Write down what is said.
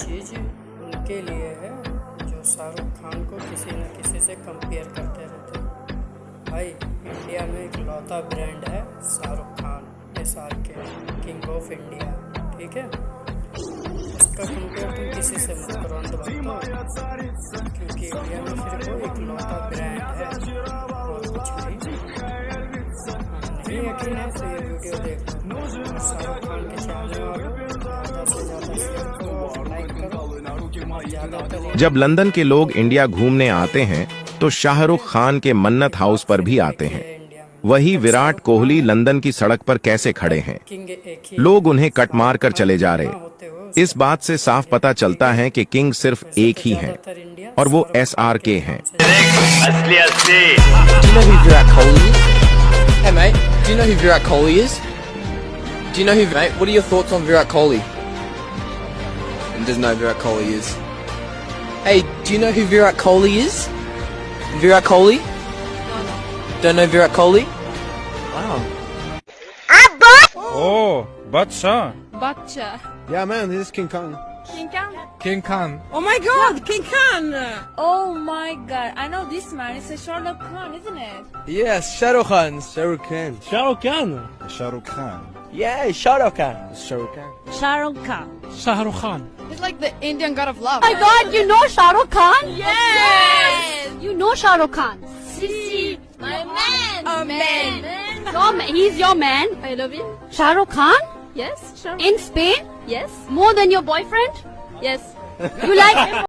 चीज़ उनके लिए है जो शाहरुख खान को किसी न किसी से कंपेयर करते रहते हैं। भाई इंडिया में एक लौता ब्रांड है Shahrukh Khan, SRK, king of India, ठीक है। उसका कंपेयर तुम किसी से मत करो अंधभक्तों, क्योंकि इंडिया में सिर्फ वो एक लौता ब्रांड है और कुछ नहीं। नहीं यकीन है तो ये वीडियो देख लो। शाहरुख खान के चाहने वालों ज़्यादा से ज़्यादा शेयर करो और लाइक करो। ज़्यादातर जब लंदन के लोग इंडिया घूमने आते हैं तो शाहरुख खान के मन्नत हाउस पर भी आते हैं। वही विराट कोहली लंदन की सड़क पर कैसे खड़े हैं, लोग उन्हें कट मार कर चले जा रहे। इस बात से साफ पता चलता है कि किंग सिर्फ एक ही हैं और वो SRK हैं। Hey mate, do you know who Virat Kohli is? Do you know who, mate? What are your thoughts on Virat Kohli? And doesn't know who Virat Kohli is. Hey, do you know who Virat Kohli is? Virat Kohli? No. Don't know Virat Kohli? Wow. Oh, Bacha. Bacha. Yeah, man, this is King Kong. King Kong? King Khan. Oh my god, King Kong! Oh my god, I know this man. It's a Shahrukh Khan, isn't it? Yes, Shahrukh Khan. Shahrukh Khan. Shahrukh Khan. Shahrukh Khan. Yeah, Shahrukh Khan. Shahrukh Khan. Shahrukh Khan. Shahrukh Khan. He's like the Indian god of love. Oh my god, you know Shahrukh Khan? Yes! You know Shahrukh Khan? Sissy, my man! A man! He's your man. I love him. Shahrukh Khan? Yes, Shahrukh. In Spain? Yes. More than your boyfriend? Yes. You like him?